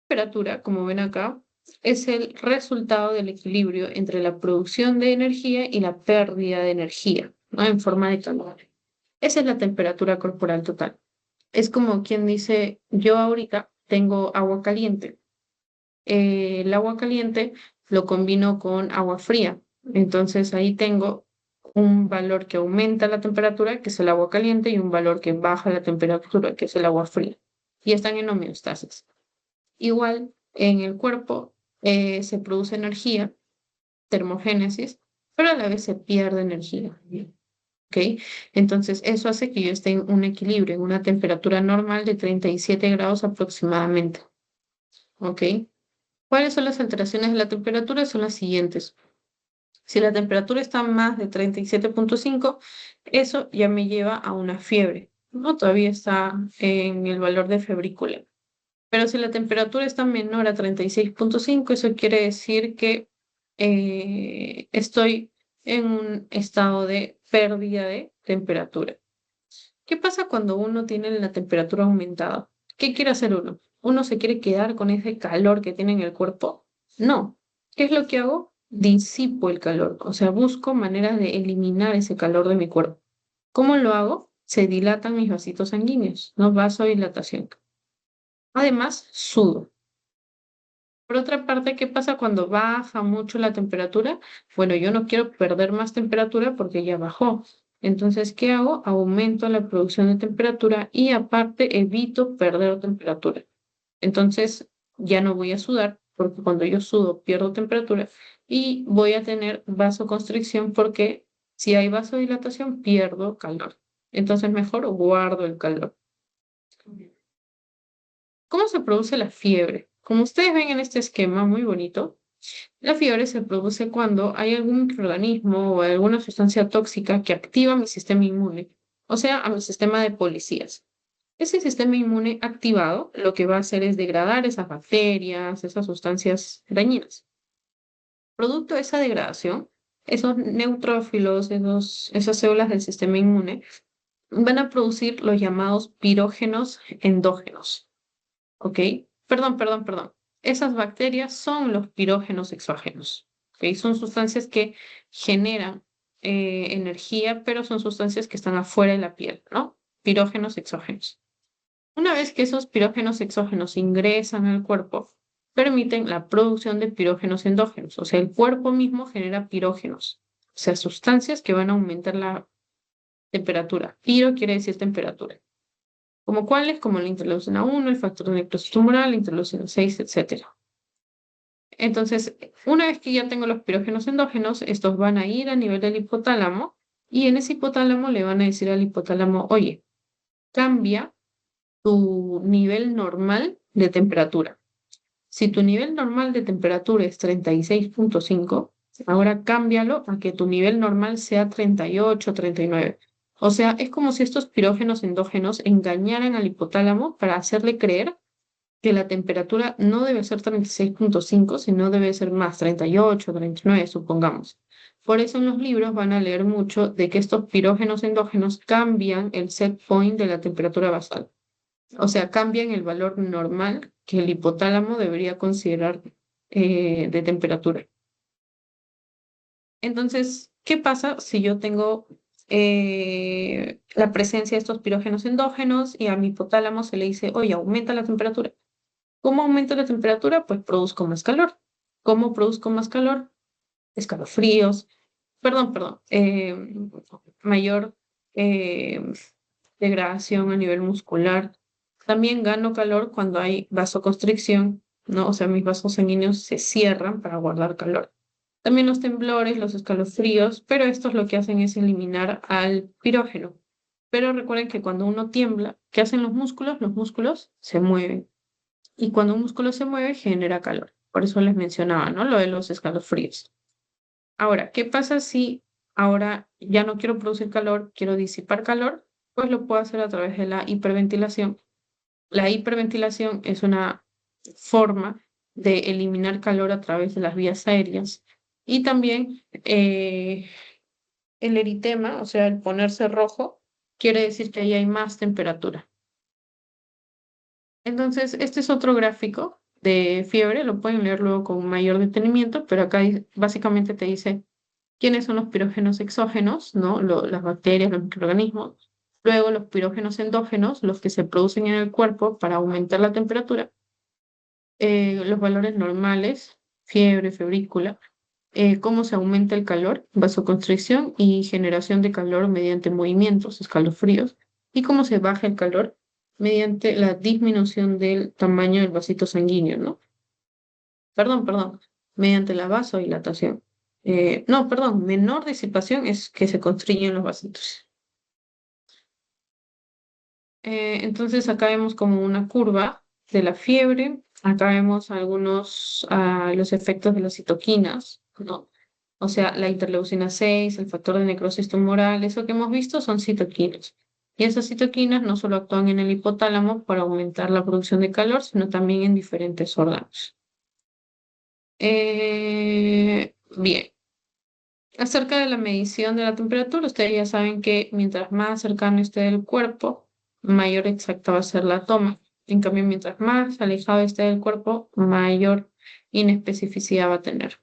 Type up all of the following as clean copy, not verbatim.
Temperatura, como ven acá, es el resultado del equilibrio entre la producción de energía y la pérdida de energía, ¿no? En forma de calor. Esa es la temperatura corporal total. Es como quien dice, yo ahorita tengo agua caliente. El agua caliente lo combino con agua fría. Entonces ahí tengo un valor que aumenta la temperatura, que es el agua caliente, y un valor que baja la temperatura, que es el agua fría. Y están en homeostasis. Igual en el cuerpo se produce energía, termogénesis, pero a la vez se pierde energía. ¿Ok? Entonces eso hace que yo esté en un equilibrio, en una temperatura normal de 37 grados aproximadamente. ¿Ok? ¿Cuáles son las alteraciones de la temperatura? Son las siguientes. Si la temperatura está más de 37,5, eso ya me lleva a una fiebre, ¿no? Todavía está en el valor de febrícula. Pero si la temperatura está menor a 36,5, eso quiere decir que estoy en un estado de pérdida de temperatura. ¿Qué pasa cuando uno tiene la temperatura aumentada? ¿Qué quiere hacer uno? ¿Uno se quiere quedar con ese calor que tiene en el cuerpo? No. ¿Qué es lo que hago? Disipo el calor, o sea, busco maneras de eliminar ese calor de mi cuerpo. ¿Cómo lo hago? Se dilatan mis vasitos sanguíneos, ¿no? Vasodilatación. Además, sudo. Por otra parte, ¿qué pasa cuando baja mucho la temperatura? Bueno, yo no quiero perder más temperatura porque ya bajó. Entonces, ¿qué hago? Aumento la producción de temperatura y aparte evito perder temperatura. Entonces, ya no voy a sudar porque cuando yo sudo pierdo temperatura y voy a tener vasoconstricción porque si hay vasodilatación pierdo calor. Entonces, mejor guardo el calor. ¿Cómo se produce la fiebre? Como ustedes ven en este esquema muy bonito, la fiebre se produce cuando hay algún microorganismo o alguna sustancia tóxica que activa mi sistema inmune, o sea, a mi sistema de policías. Ese sistema inmune activado lo que va a hacer es degradar esas bacterias, esas sustancias dañinas. Producto de esa degradación, esos neutrófilos, esas células del sistema inmune, van a producir los llamados pirógenos endógenos. ¿Ok? Perdón. Esas bacterias son los pirógenos exógenos. ¿Ok? Son sustancias que generan energía, pero son sustancias que están afuera de la piel, ¿no? Pirógenos exógenos. Una vez que esos pirógenos exógenos ingresan al cuerpo, permiten la producción de pirógenos endógenos. O sea, el cuerpo mismo genera pirógenos, o sea, sustancias que van a aumentar la temperatura. Piro quiere decir temperatura. ¿Como cuáles? Como la interleucina 1, el factor de necrosis tumoral, la interleucina 6, etcétera. Entonces, una vez que ya tengo los pirógenos endógenos, estos van a ir a nivel del hipotálamo y en ese hipotálamo le van a decir al hipotálamo, oye, cambia tu nivel normal de temperatura. Si tu nivel normal de temperatura es 36,5, ahora cámbialo a que tu nivel normal sea 38, 39. O sea, es como si estos pirógenos endógenos engañaran al hipotálamo para hacerle creer que la temperatura no debe ser 36,5, sino debe ser más 38, 39, supongamos. Por eso en los libros van a leer mucho de que estos pirógenos endógenos cambian el set point de la temperatura basal. O sea, cambian el valor normal que el hipotálamo debería considerar de temperatura. Entonces, ¿qué pasa si yo tengo la presencia de estos pirógenos endógenos y a mi hipotálamo se le dice, oye, aumenta la temperatura? ¿Cómo aumento la temperatura? Pues produzco más calor. ¿Cómo produzco más calor? Escalofríos, mayor eh, degradación a nivel muscular. También gano calor cuando hay vasoconstricción, ¿no? O sea, mis vasos sanguíneos se cierran para guardar calor. También los temblores, los escalofríos, pero estos lo que hacen es eliminar al pirógeno. Pero recuerden que cuando uno tiembla, ¿qué hacen los músculos? Los músculos se mueven. Y cuando un músculo se mueve, genera calor. Por eso les mencionaba, ¿no? Lo de los escalofríos. Ahora, ¿qué pasa si ahora ya no quiero producir calor, quiero disipar calor? Pues lo puedo hacer a través de la hiperventilación. La hiperventilación es una forma de eliminar calor a través de las vías aéreas. Y también el eritema, o sea, el ponerse rojo, quiere decir que ahí hay más temperatura. Entonces, este es otro gráfico de fiebre, lo pueden leer luego con mayor detenimiento, pero acá básicamente te dice quiénes son los pirógenos exógenos, ¿no? Las bacterias, los microorganismos. Luego los pirógenos endógenos, los que se producen en el cuerpo para aumentar la temperatura. Los valores normales, fiebre, febrícula. Cómo se aumenta el calor, vasoconstricción y generación de calor mediante movimientos, escalofríos. Y cómo se baja el calor mediante la disminución del tamaño del vasito sanguíneo, ¿no? Perdón, mediante la vasodilatación. No, perdón, menor disipación es que se constriñen los vasitos. Entonces acá vemos como una curva de la fiebre. Acá vemos algunos los efectos de las citoquinas, ¿no? O sea, la interleucina 6, el factor de necrosis tumoral, eso que hemos visto son citoquinas. Y esas citoquinas no solo actúan en el hipotálamo para aumentar la producción de calor, sino también en diferentes órganos. Bien, acerca de la medición de la temperatura, ustedes ya saben que mientras más cercano esté del cuerpo, mayor exacta va a ser la toma. En cambio, mientras más alejado esté del cuerpo, mayor inespecificidad va a tener.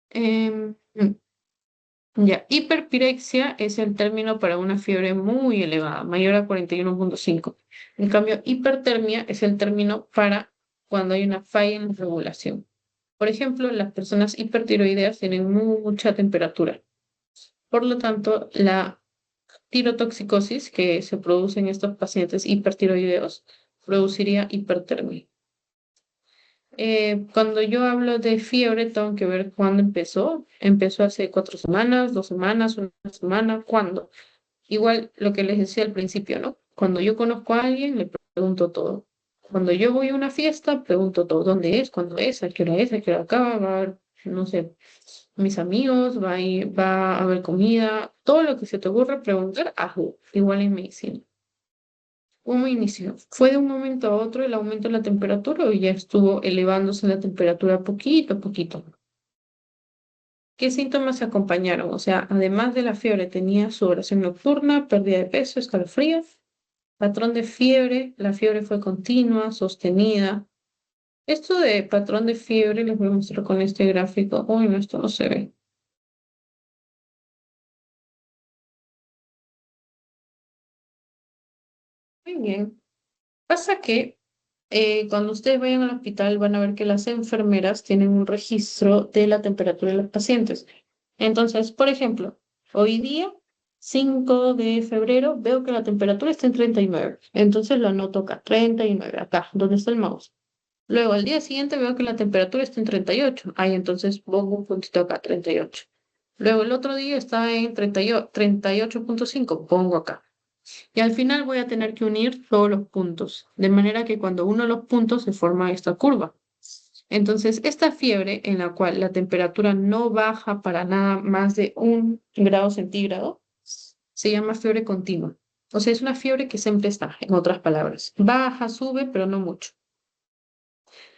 Em, ya, hiperpirexia es el término para una fiebre muy elevada, mayor a 41,5. En cambio, hipertermia es el término para cuando hay una falla en la regulación. Por ejemplo, las personas hipertiroideas tienen mucha temperatura. Por lo tanto, la tirotoxicosis que se produce en estos pacientes hipertiroideos produciría hipertermia. Cuando yo hablo de fiebre, tengo que ver cuándo empezó. Empezó hace 4 semanas, 2 semanas, una semana, ¿cuándo? Igual lo que les decía al principio, ¿no? Cuando yo conozco a alguien, le pregunto todo. Cuando yo voy a una fiesta, pregunto todo. ¿Dónde es? ¿Cuándo es? ¿A qué hora es? ¿A qué hora acaba? Va a haber, no sé, mis amigos, va a haber comida. Todo lo que se te ocurra preguntar, hazlo. Igual en medicina. ¿Cómo inició? ¿Fue de un momento a otro el aumento de la temperatura o ya estuvo elevándose la temperatura poquito a poquito? ¿Qué síntomas se acompañaron? O sea, además de la fiebre, tenía sudoración nocturna, pérdida de peso, escalofríos, patrón de fiebre, la fiebre fue continua, sostenida. Esto de patrón de fiebre les voy a mostrar con este gráfico. Uy, no, esto no se ve. Muy bien. Pasa que cuando ustedes vayan al hospital van a ver que las enfermeras tienen un registro de la temperatura de los pacientes. Entonces, por ejemplo, hoy día, 5 de febrero, veo que la temperatura está en 39. Entonces lo anoto acá, 39, acá, donde está el mouse. Luego, al día siguiente veo que la temperatura está en 38. Ahí entonces pongo un puntito acá, 38. Luego el otro día está en 38,5, pongo acá. Y al final voy a tener que unir todos los puntos, de manera que cuando uno los puntos se forma esta curva. Entonces, esta fiebre en la cual la temperatura no baja para nada más de 1 grado centígrado, se llama fiebre continua. O sea, es una fiebre que siempre está, en otras palabras. Baja, sube, pero no mucho.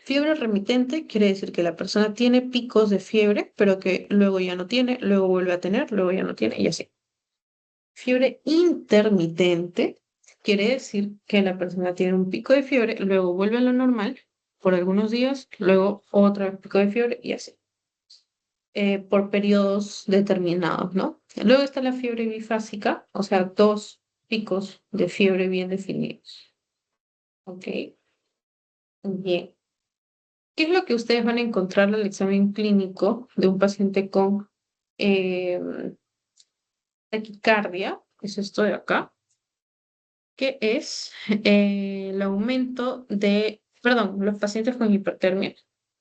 Fiebre remitente quiere decir que la persona tiene picos de fiebre, pero que luego ya no tiene, luego vuelve a tener, luego ya no tiene y así. Fiebre intermitente quiere decir que la persona tiene un pico de fiebre, luego vuelve a lo normal por algunos días, luego otra vez pico de fiebre y así, por periodos determinados, ¿no? Luego está la fiebre bifásica, o sea, dos picos de fiebre bien definidos. ¿Ok? Bien. ¿Qué es lo que ustedes van a encontrar al examen clínico de un paciente con eh, taquicardia? Es esto de acá, que es el aumento de, perdón, los pacientes con hipertermia,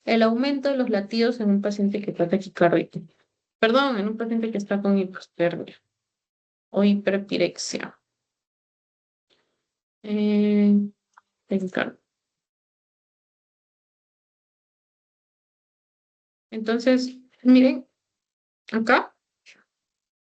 el aumento de los latidos en un paciente que está taquicárdico, perdón, en un paciente que está con hipertermia o hiperpirexia. Eh, taquicardia. Entonces, miren, acá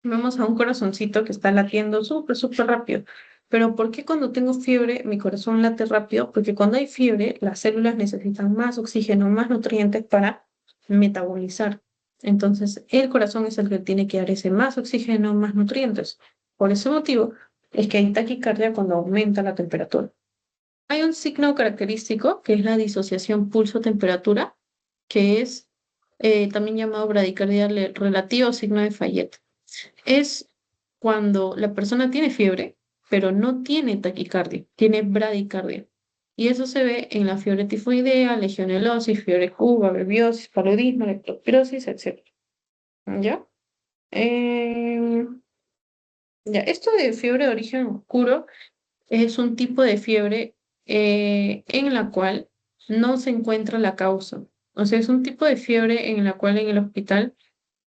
vemos a un corazoncito que está latiendo súper rápido. Pero ¿por qué cuando tengo fiebre mi corazón late rápido? Porque cuando hay fiebre las células necesitan más oxígeno, más nutrientes para metabolizar. Entonces el corazón es el que tiene que dar ese más oxígeno, más nutrientes. Por ese motivo es que hay taquicardia cuando aumenta la temperatura. Hay un signo característico que es la disociación pulso-temperatura, que es también llamado bradicardia relativa o signo de Fayette. Es cuando la persona tiene fiebre, pero no tiene taquicardia, tiene bradicardia. Y eso se ve en la fiebre tifoidea, legionelosis, fiebre cuba, babiosis, paludismo, leptospirosis, etc. ¿Ya? Em, ya, esto de fiebre de origen oscuro es un tipo de fiebre en la cual no se encuentra la causa. O sea, es un tipo de fiebre en la cual en el hospital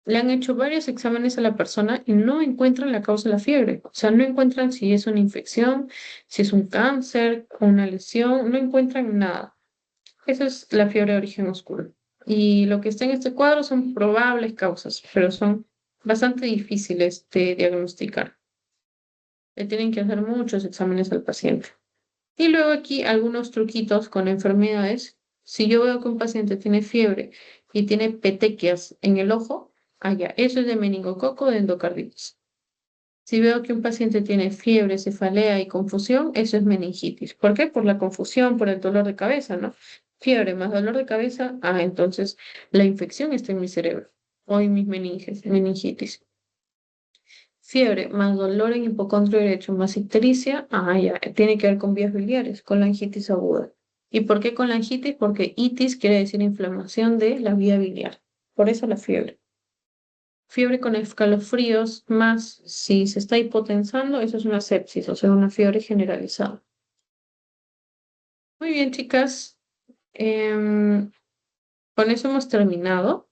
le han hecho varios exámenes a la persona y no encuentran la causa de la fiebre. O sea, no encuentran si es una infección, si es un cáncer, una lesión, no encuentran nada. Esa es la fiebre de origen oscuro. Y lo que está en este cuadro son probables causas, pero son bastante difíciles de diagnosticar. Le tienen que hacer muchos exámenes al paciente. Y luego aquí algunos truquitos con enfermedades. Si yo veo que un paciente tiene fiebre y tiene petequias en el ojo, allá, eso es de meningococo de endocarditis. Si veo que un paciente tiene fiebre, cefalea y confusión, eso es meningitis. ¿Por qué? Por la confusión, por el dolor de cabeza, ¿no? Fiebre más dolor de cabeza, entonces la infección está en mi cerebro o en mis meningitis. Fiebre más dolor en hipocondrio derecho más ictericia, ya, tiene que ver con vías biliares, con laringitis aguda. ¿Y por qué con laringitis? Porque itis quiere decir inflamación de la vía biliar. Por eso la fiebre. Fiebre con escalofríos más si se está hipotensando, eso es una sepsis, o sea, una fiebre generalizada. Muy bien, chicas. Con eso hemos terminado.